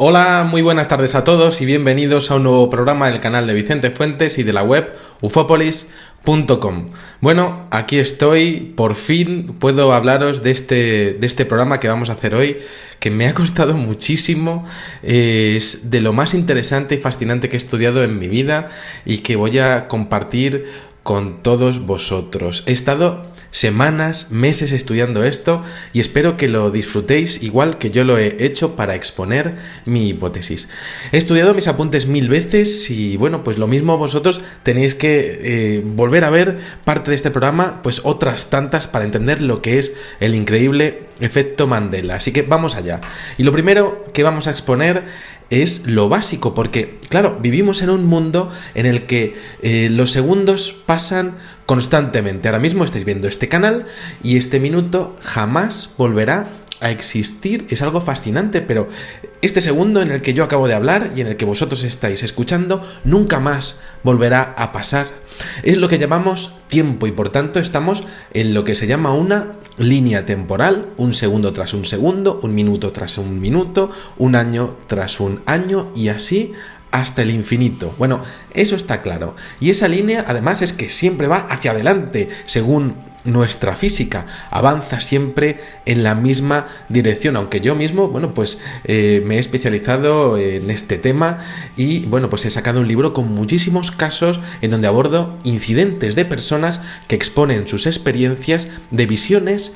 Hola, muy buenas tardes a todos y bienvenidos a un nuevo programa del canal de Vicente Fuentes y de la web ufopolis.com. Bueno, aquí estoy, por fin puedo hablaros de este programa que vamos a hacer hoy, que me ha costado muchísimo, es de lo más interesante y fascinante que he estudiado en mi vida y que voy a compartir con todos vosotros. He estado semanas, meses estudiando esto y espero que lo disfrutéis igual que yo lo he hecho para exponer mi hipótesis. He estudiado mis apuntes 1000 veces y bueno, pues lo mismo vosotros tenéis que volver a ver parte de este programa, pues otras tantas para entender lo que es el increíble efecto Mandela. Así que vamos allá. Y lo primero que vamos a exponer es lo básico, porque claro, vivimos en un mundo en el que los segundos pasan constantemente. Ahora mismo estáis viendo este canal y este minuto jamás volverá a existir. Es algo fascinante, pero este segundo en el que yo acabo de hablar y en el que vosotros estáis escuchando nunca más volverá a pasar. Es lo que llamamos tiempo y por tanto estamos en lo que se llama una línea temporal, un segundo tras un segundo, un minuto tras un minuto, un año tras un año y así hasta el infinito. Bueno, eso está claro. Y esa línea además es que siempre va hacia adelante, según nuestra física, avanza siempre en la misma dirección, aunque yo mismo, bueno, pues me he especializado en este tema y, bueno, pues he sacado un libro con muchísimos casos en donde abordo incidentes de personas que exponen sus experiencias de visiones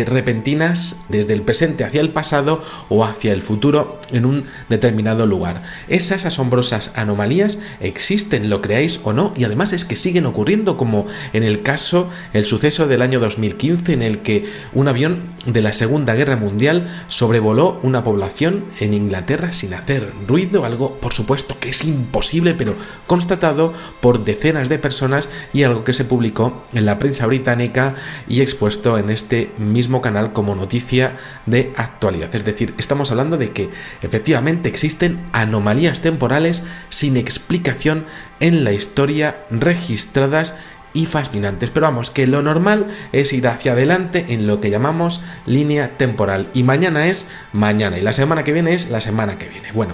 repentinas desde el presente hacia el pasado o hacia el futuro en un determinado lugar. Esas asombrosas anomalías existen, lo creáis o no, y además es que siguen ocurriendo, como en el caso, el suceso del año 2015 en el que un avión de la Segunda Guerra Mundial sobrevoló una población en Inglaterra sin hacer ruido, algo por supuesto que es imposible, pero constatado por decenas de personas y algo que se publicó en la prensa británica y expuesto en este mismo canal como noticia de actualidad. Es decir, estamos hablando de que efectivamente existen anomalías temporales sin explicación en la historia registradas y fascinantes, pero vamos, que lo normal es ir hacia adelante en lo que llamamos línea temporal, y mañana es mañana y la semana que viene es la semana que viene. Bueno,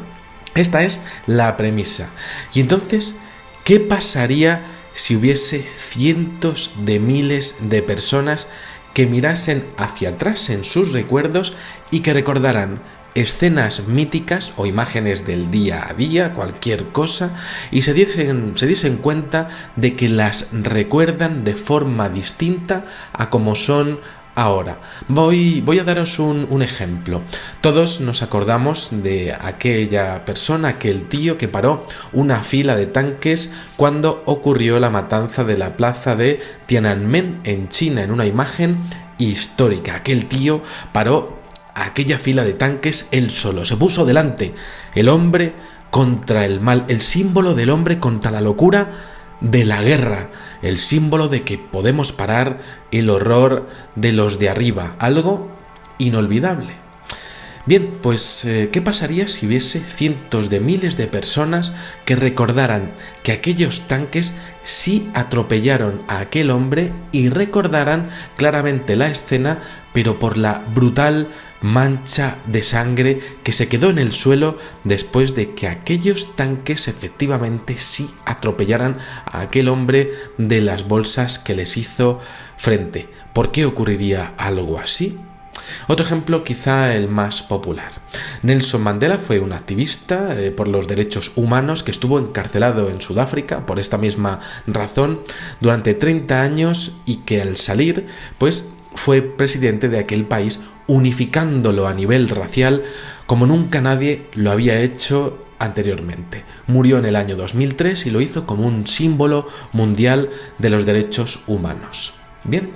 esta es la premisa. Y entonces, ¿qué pasaría si hubiese cientos de miles de personas que mirasen hacia atrás en sus recuerdos y que recordaran escenas míticas o imágenes del día a día, cualquier cosa, y se diesen cuenta de que las recuerdan de forma distinta a como son ahora? Voy a daros un ejemplo. Todos nos acordamos de aquella persona, aquel tío que paró una fila de tanques cuando ocurrió la matanza de la plaza de Tiananmen en China, en una imagen histórica. Aquel tío paró aquella fila de tanques él solo, se puso delante, el hombre contra el mal, el símbolo del hombre contra la locura de la guerra, el símbolo de que podemos parar el horror de los de arriba, algo inolvidable. Bien, pues ¿qué pasaría si hubiese cientos de miles de personas que recordaran que aquellos tanques sí atropellaron a aquel hombre y recordaran claramente la escena, pero por la brutal mancha de sangre que se quedó en el suelo después de que aquellos tanques efectivamente sí atropellaran a aquel hombre de las bolsas que les hizo frente? ¿Por qué ocurriría algo así? Otro ejemplo, quizá el más popular. Nelson Mandela fue un activista por los derechos humanos que estuvo encarcelado en Sudáfrica por esta misma razón durante 30 años y que al salir, pues fue presidente de aquel país, unificándolo a nivel racial como nunca nadie lo había hecho anteriormente. Murió en el año 2003 y lo hizo como un símbolo mundial de los derechos humanos. Bien,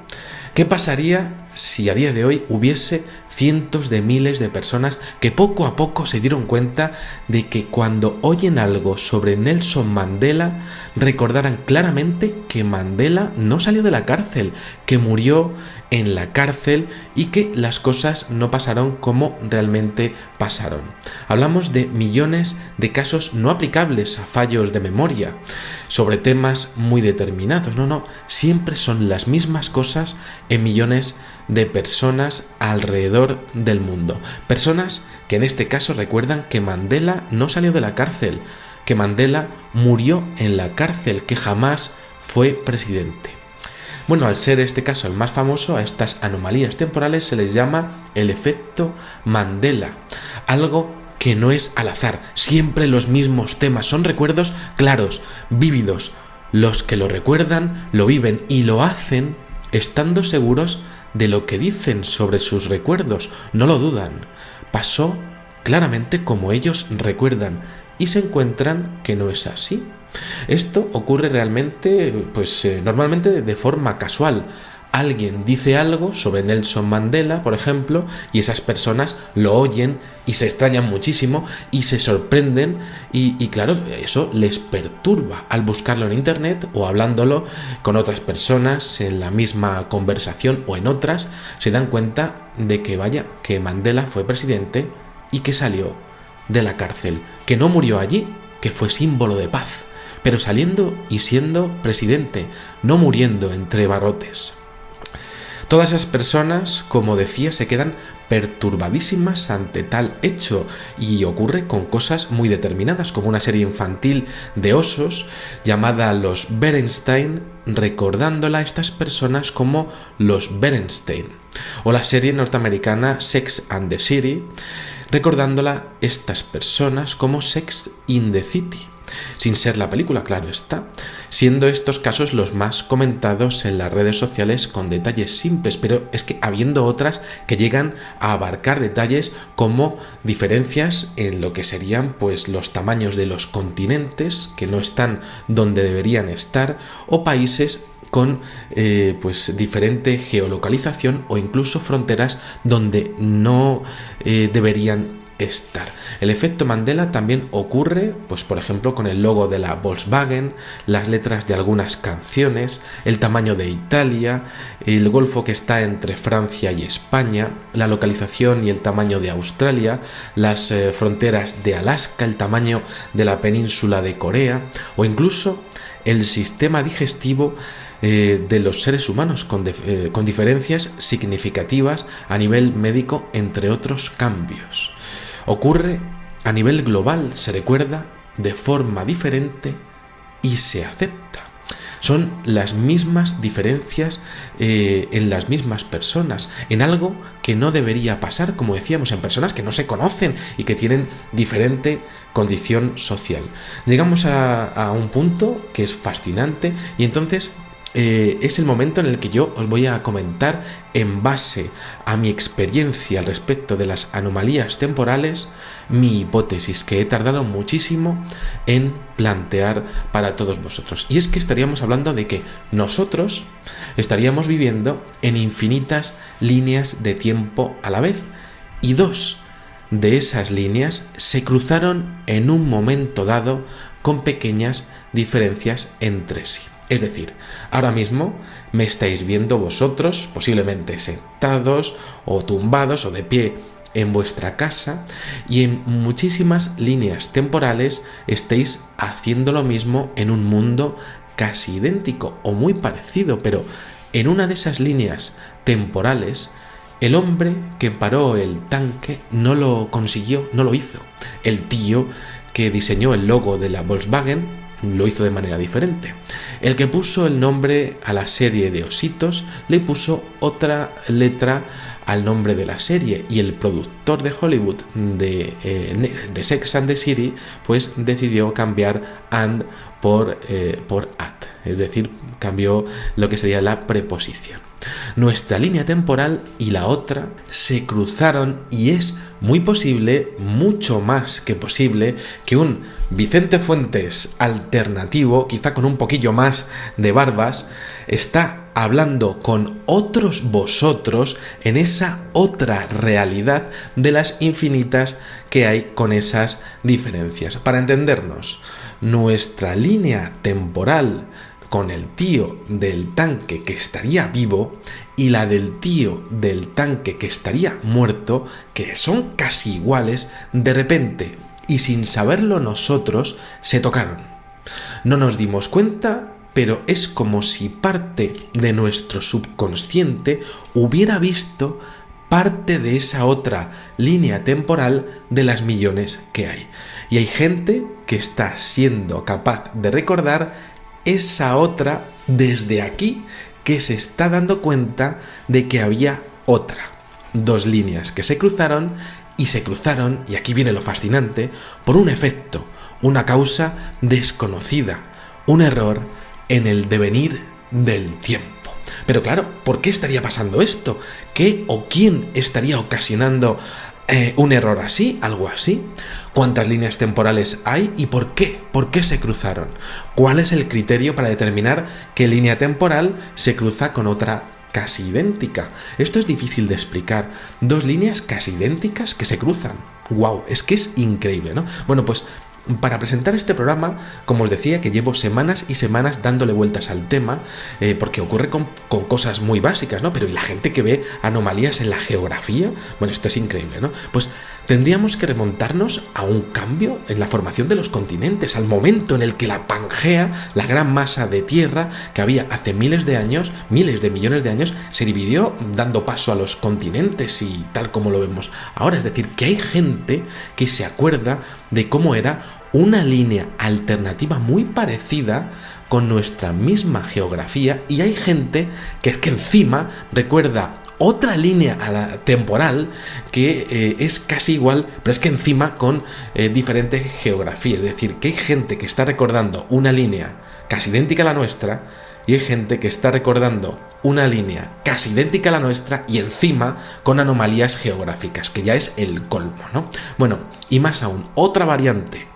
¿qué pasaría si a día de hoy hubiese cientos de miles de personas que poco a poco se dieron cuenta de que cuando oyen algo sobre Nelson Mandela, recordaran claramente que Mandela no salió de la cárcel, que murió en la cárcel y que las cosas no pasaron como realmente pasaron. Hablamos de millones de casos no aplicables a fallos de memoria, sobre temas muy determinados. No, siempre son las mismas cosas en millones de personas alrededor del mundo. Personas que en este caso recuerdan que Mandela no salió de la cárcel, que Mandela murió en la cárcel, que jamás fue presidente. Bueno, al ser este caso el más famoso, a estas anomalías temporales se les llama el efecto Mandela. Algo que no es al azar, siempre los mismos temas, son recuerdos claros, vívidos. Los que lo recuerdan, lo viven y lo hacen estando seguros de lo que dicen sobre sus recuerdos, no lo dudan. Pasó claramente como ellos recuerdan y se encuentran que no es así. Esto ocurre realmente, normalmente de forma casual. Alguien dice algo sobre Nelson Mandela, por ejemplo, y esas personas lo oyen y se extrañan muchísimo y se sorprenden y claro, eso les perturba al buscarlo en internet o hablándolo con otras personas en la misma conversación o en otras, se dan cuenta de que Mandela fue presidente y que salió de la cárcel, que no murió allí, que fue símbolo de paz, pero saliendo y siendo presidente, no muriendo entre barrotes. Todas esas personas, como decía, se quedan perturbadísimas ante tal hecho y ocurre con cosas muy determinadas, como una serie infantil de osos llamada Los Berenstein, recordándola a estas personas como los Berenstein, o la serie norteamericana Sex and the City, recordándola a estas personas como Sex in the City, sin ser la película, claro está, siendo estos casos los más comentados en las redes sociales con detalles simples, pero es que habiendo otras que llegan a abarcar detalles como diferencias en lo que serían los tamaños de los continentes, que no están donde deberían estar, o países con diferente geolocalización o incluso fronteras donde no deberían estar. El efecto Mandela también ocurre, por ejemplo, con el logo de la Volkswagen, las letras de algunas canciones, el tamaño de Italia, el golfo que está entre Francia y España, la localización y el tamaño de Australia, las fronteras de Alaska, el tamaño de la península de Corea o incluso el sistema digestivo de los seres humanos con diferencias significativas a nivel médico, entre otros cambios. Ocurre a nivel global, se recuerda de forma diferente y se acepta. Son las mismas diferencias en las mismas personas, en algo que no debería pasar, como decíamos, en personas que no se conocen y que tienen diferente condición social. Llegamos a un punto que es fascinante y entonces es el momento en el que yo os voy a comentar, en base a mi experiencia al respecto de las anomalías temporales, mi hipótesis que he tardado muchísimo en plantear para todos vosotros. Y es que estaríamos hablando de que nosotros estaríamos viviendo en infinitas líneas de tiempo a la vez y dos de esas líneas se cruzaron en un momento dado con pequeñas diferencias entre sí. Es decir, ahora mismo me estáis viendo vosotros, posiblemente sentados o tumbados o de pie en vuestra casa, y en muchísimas líneas temporales estáis haciendo lo mismo en un mundo casi idéntico o muy parecido, pero en una de esas líneas temporales el hombre que paró el tanque no lo consiguió, no lo hizo. El tío que diseñó el logo de la Volkswagen lo hizo de manera diferente. El que puso el nombre a la serie de ositos le puso otra letra al nombre de la serie, y el productor de Hollywood de Sex and the City pues decidió cambiar and por at, es decir, cambió lo que sería la preposición. Nuestra línea temporal y la otra se cruzaron y es muy posible, mucho más que posible, que un Vicente Fuentes alternativo, quizá con un poquillo más de barbas, está hablando con otros vosotros en esa otra realidad de las infinitas que hay con esas diferencias. Para entendernos, nuestra línea temporal con el tío del tanque que estaría vivo y la del tío del tanque que estaría muerto, que son casi iguales, de repente y sin saberlo nosotros, se tocaron. No nos dimos cuenta, pero es como si parte de nuestro subconsciente hubiera visto parte de esa otra línea temporal de las millones que hay. Y hay gente que está siendo capaz de recordar esa otra desde aquí, que se está dando cuenta de que había otra. Dos líneas que se cruzaron, y aquí viene lo fascinante, por un efecto, una causa desconocida, un error en el devenir del tiempo. Pero claro, ¿por qué estaría pasando esto? ¿Qué o quién estaría ocasionando un error así, algo así? ¿Cuántas líneas temporales hay y por qué? ¿Por qué se cruzaron? ¿Cuál es el criterio para determinar qué línea temporal se cruza con otra casi idéntica? Esto es difícil de explicar. Dos líneas casi idénticas que se cruzan. ¡Guau! Es que es increíble, ¿no? Bueno, pues para presentar este programa, como os decía, que llevo semanas y semanas dándole vueltas al tema, porque ocurre con cosas muy básicas, ¿no? Pero ¿y la gente que ve anomalías en la geografía? Bueno, esto es increíble, ¿no? Pues tendríamos que remontarnos a un cambio en la formación de los continentes, al momento en el que la Pangea, la gran masa de tierra que había hace miles de millones de años, se dividió dando paso a los continentes y tal como lo vemos ahora. Es decir, que hay gente que se acuerda de cómo era una línea alternativa muy parecida con nuestra misma geografía, y hay gente que es que encima recuerda otra línea temporal que es casi igual, pero es que encima con diferente geografía. Es decir, que hay gente que está recordando una línea casi idéntica a la nuestra, y hay gente que está recordando una línea casi idéntica a la nuestra y encima con anomalías geográficas, que ya es el colmo, ¿no? Bueno, y más aún, otra variante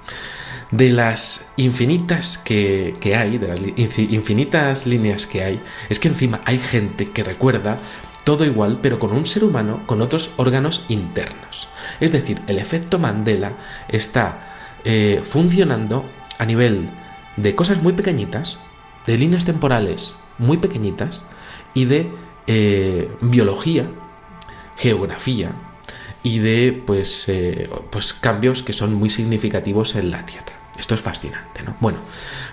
de las infinitas que hay, de las infinitas líneas que hay, es que encima hay gente que recuerda todo igual, pero con un ser humano con otros órganos internos. Es decir, el efecto Mandela está funcionando a nivel de cosas muy pequeñitas, de líneas temporales muy pequeñitas y de biología, geografía y de pues cambios que son muy significativos en la Tierra. Esto es fascinante, ¿no? Bueno,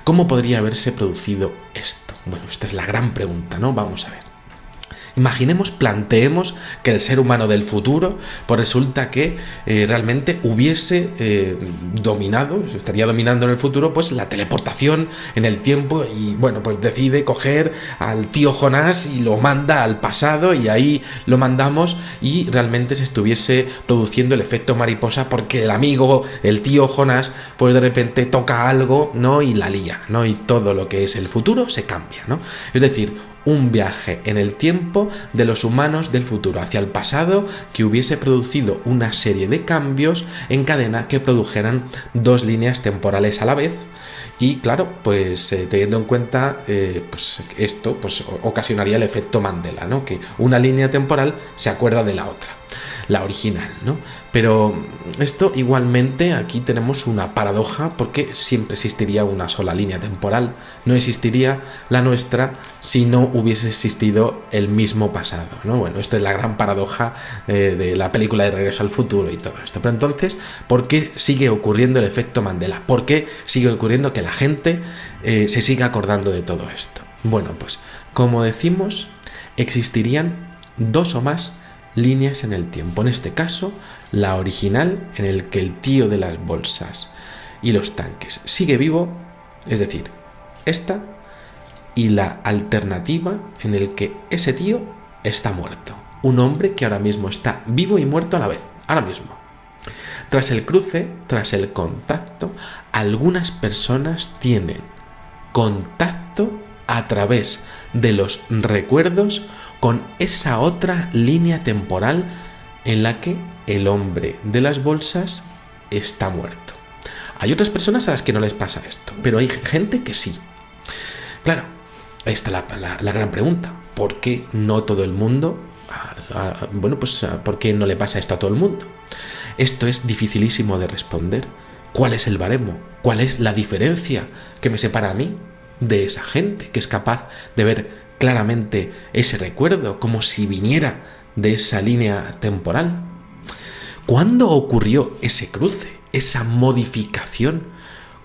¿cómo podría haberse producido esto? Bueno, esta es la gran pregunta, ¿no? Vamos a ver. Planteemos que el ser humano del futuro, pues resulta que realmente hubiese estaría dominando en el futuro, pues la teleportación en el tiempo, y bueno, pues decide coger al tío Jonás y lo manda al pasado, y ahí lo mandamos, y realmente se estuviese produciendo el efecto mariposa porque el tío Jonás, pues de repente toca algo, ¿no? Y la lía, ¿no? Y todo lo que es el futuro se cambia, ¿no? Es decir, un viaje en el tiempo de los humanos del futuro hacia el pasado que hubiese producido una serie de cambios en cadena que produjeran dos líneas temporales a la vez. Y claro, pues teniendo en cuenta pues esto, pues ocasionaría el efecto Mandela, ¿no? Que una línea temporal se acuerda de la otra, la original, ¿no? Pero esto igualmente aquí tenemos una paradoja, porque siempre existiría una sola línea temporal. No existiría la nuestra si no hubiese existido el mismo pasado, ¿no? Bueno, esto es la gran paradoja de la película de Regreso al Futuro y todo esto. Pero entonces, ¿por qué sigue ocurriendo el efecto Mandela? ¿Por qué sigue ocurriendo que la gente se siga acordando de todo esto? Bueno, pues como decimos, existirían dos o más líneas en el tiempo. En este caso, la original, en el que el tío de las bolsas y los tanques sigue vivo, es decir, esta, y la alternativa en el que ese tío está muerto. Un hombre que ahora mismo está vivo y muerto a la vez, ahora mismo. Tras el cruce, tras el contacto, algunas personas tienen contacto a través de los recuerdos con esa otra línea temporal en la que el hombre de las bolsas está muerto. Hay otras personas a las que no les pasa esto, pero hay gente que sí. Claro, ahí está la gran pregunta. ¿Por qué no todo el mundo? ¿Por qué no le pasa esto a todo el mundo? Esto es dificilísimo de responder, ¿Cuál es el baremo? ¿Cuál es la diferencia que me separa a mí de esa gente que es capaz de ver claramente ese recuerdo como si viniera de esa línea temporal? ¿Cuándo ocurrió ese cruce, esa modificación?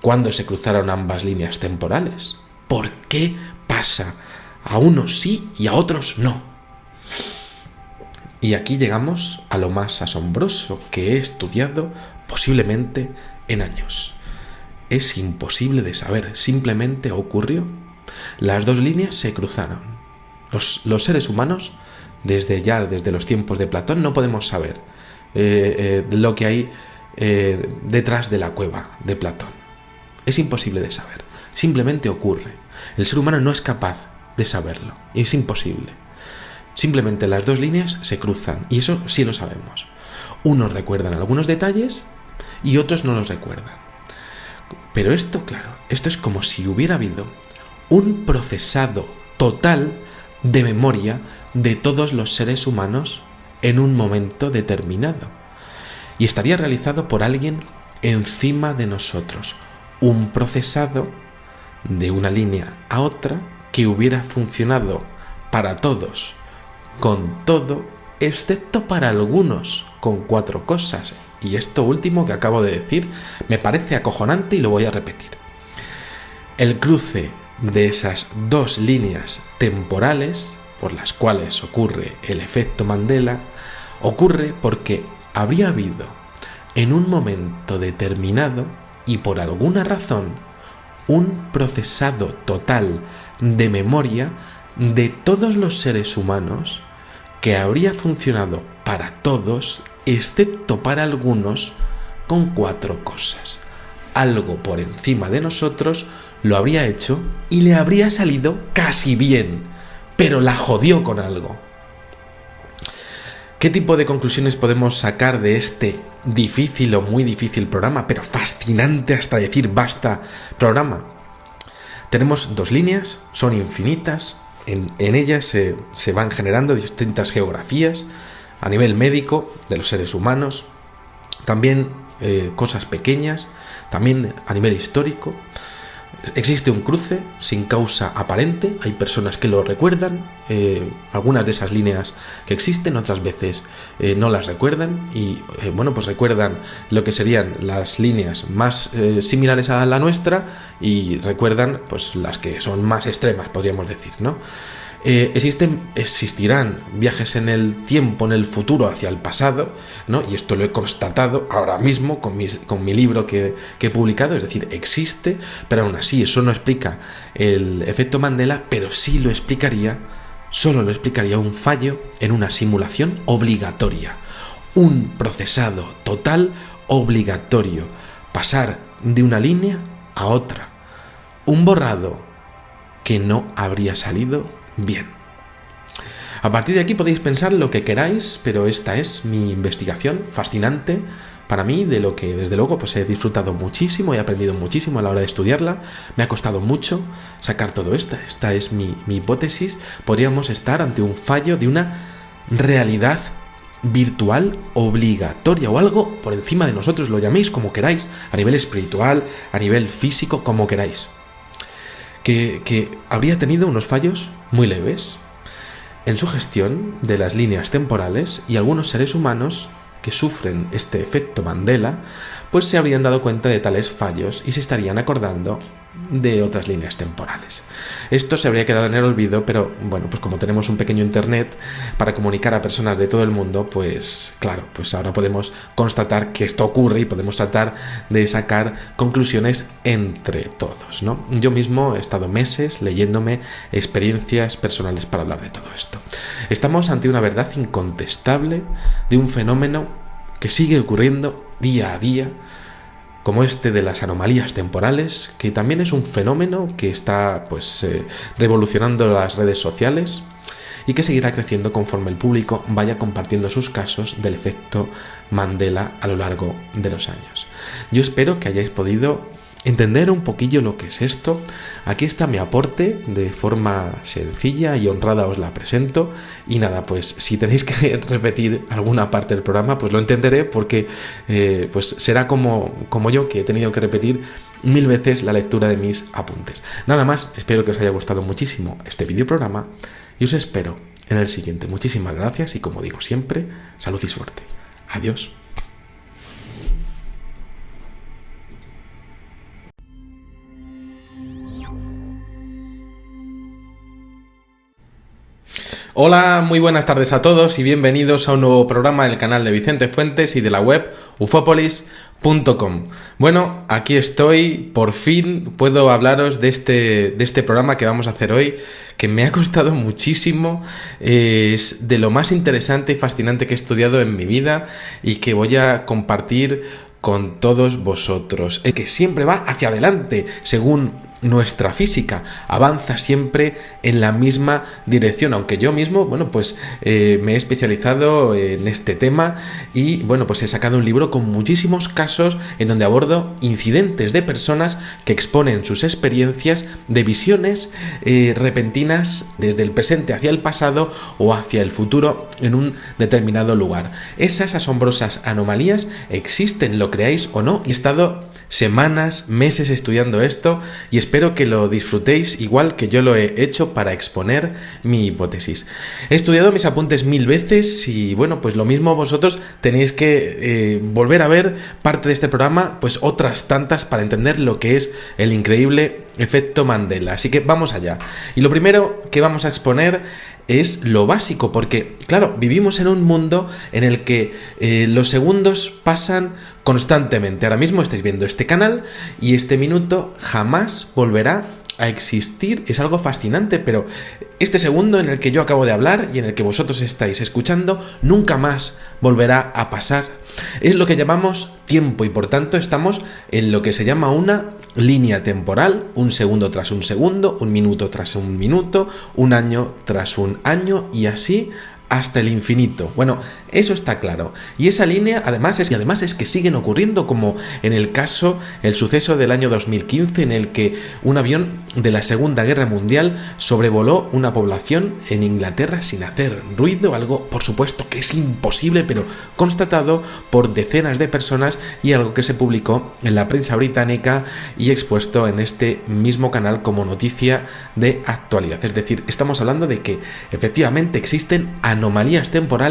¿Cuándo se cruzaron ambas líneas temporales? ¿Por qué pasa a unos sí y a otros no? Y aquí llegamos a lo más asombroso que he estudiado posiblemente en años. Es imposible de saber, simplemente ocurrió. Las dos líneas se cruzaron. Los seres humanos, desde los tiempos de Platón, no podemos saber lo que hay detrás de la cueva de Platón. Es imposible de saber, simplemente ocurre. El ser humano no es capaz de saberlo, es imposible. Simplemente las dos líneas se cruzan, y eso sí lo sabemos. Unos recuerdan algunos detalles y otros no los recuerdan. Pero esto, claro, esto es como si hubiera habido un procesado total de memoria de todos los seres humanos en un momento determinado. Y estaría realizado por alguien encima de nosotros. Un procesado de una línea a otra que hubiera funcionado para todos, con todo, excepto para algunos, con 4 cosas. Y esto último que acabo de decir me parece acojonante y lo voy a repetir. El cruce de esas dos líneas temporales por las cuales ocurre el efecto Mandela ocurre porque habría habido en un momento determinado y por alguna razón un procesado total de memoria de todos los seres humanos que habría funcionado para todos excepto para algunos, con 4 cosas. Algo por encima de nosotros lo habría hecho y le habría salido casi bien, pero la jodió con algo. ¿Qué tipo de conclusiones podemos sacar de este difícil o muy difícil programa, pero fascinante hasta decir basta programa? Tenemos 2 líneas, son infinitas, en ellas se van generando distintas geografías, a nivel médico de los seres humanos, también cosas pequeñas, también a nivel histórico. Existe un cruce sin causa aparente, hay personas que lo recuerdan, algunas de esas líneas que existen, otras veces no las recuerdan y pues recuerdan lo que serían las líneas más similares a la nuestra y recuerdan pues las que son más extremas, podríamos decir, ¿no? Existirán viajes en el tiempo, en el futuro, hacia el pasado, ¿no? Y esto lo he constatado ahora mismo con mi libro que he publicado, es decir, existe, pero aún así eso no explica el efecto Mandela, pero sí solo lo explicaría un fallo en una simulación obligatoria, un procesado total obligatorio, pasar de una línea a otra, un borrado que no habría salido bien. A partir de aquí podéis pensar lo que queráis, pero esta es mi investigación fascinante para mí, de lo que desde luego pues he disfrutado muchísimo, he aprendido muchísimo a la hora de estudiarla, me ha costado mucho sacar todo esto, esta es mi hipótesis. Podríamos estar ante un fallo de una realidad virtual obligatoria o algo por encima de nosotros, lo llaméis como queráis, a nivel espiritual, a nivel físico, como queráis, que habría tenido unos fallos muy leves en su gestión de las líneas temporales, y algunos seres humanos que sufren este efecto Mandela pues se habrían dado cuenta de tales fallos y se estarían acordando de otras líneas temporales. Esto se habría quedado en el olvido, pero bueno, pues como tenemos un pequeño internet para comunicar a personas de todo el mundo, pues claro, pues ahora podemos constatar que esto ocurre y podemos tratar de sacar conclusiones entre todos, ¿no? Yo mismo he estado meses leyéndome experiencias personales para hablar de todo esto. Estamos ante una verdad incontestable de un fenómeno que sigue ocurriendo día a día, como este de las anomalías temporales, que también es un fenómeno que está revolucionando las redes sociales y que seguirá creciendo conforme el público vaya compartiendo sus casos del efecto Mandela a lo largo de los años. Yo espero que hayáis podido entender un poquillo lo que es esto, aquí está mi aporte, de forma sencilla y honrada os la presento. Y nada, pues si tenéis que repetir alguna parte del programa, pues lo entenderé, porque pues será como yo, que he tenido que repetir 1000 veces la lectura de mis apuntes. Nada más, espero que os haya gustado muchísimo este videoprograma y os espero en el siguiente. Muchísimas gracias y, como digo siempre, salud y suerte. Adiós. Hola, muy buenas tardes a todos y bienvenidos a un nuevo programa del canal de Vicente Fuentes y de la web ufopolis.com. Bueno, aquí estoy, por fin puedo hablaros de este programa que vamos a hacer hoy, que me ha costado muchísimo, es de lo más interesante y fascinante que he estudiado en mi vida y que voy a compartir con todos vosotros. Es que siempre va hacia adelante, según nuestra física, avanza siempre en la misma dirección, aunque yo mismo, bueno, pues me he especializado en este tema y, bueno, pues he sacado un libro con muchísimos casos en donde abordo incidentes de personas que exponen sus experiencias de visiones repentinas desde el presente hacia el pasado o hacia el futuro en un determinado lugar. Esas asombrosas anomalías existen, lo creáis o no, y he estado semanas, meses estudiando esto y espero que lo disfrutéis igual que yo lo he hecho para exponer mi hipótesis. He estudiado mis apuntes 1000 veces y, bueno, pues lo mismo vosotros tenéis que volver a ver parte de este programa, pues otras tantas, para entender lo que es el increíble efecto Mandela. Así que vamos allá. Y lo primero que vamos a exponer es lo básico, porque, claro, vivimos en un mundo en el que los segundos pasan constantemente. Ahora mismo estáis viendo este canal y este minuto jamás volverá a existir. Es algo fascinante, pero este segundo en el que yo acabo de hablar y en el que vosotros estáis escuchando nunca más volverá a pasar. Es lo que llamamos tiempo y, por tanto, estamos en lo que se llama una línea temporal, un segundo tras un segundo, un minuto tras un minuto, un año tras un año y así hasta el infinito. Bueno, eso está claro. Y esa línea además es que siguen ocurriendo, como en el suceso del año 2015, en el que un avión de la Segunda Guerra Mundial sobrevoló una población en Inglaterra sin hacer ruido, algo por supuesto que es imposible, pero constatado por decenas de personas y algo que se publicó en la prensa británica y expuesto en este mismo canal como noticia de actualidad. Es decir, estamos hablando de que efectivamente existen anomalías temporales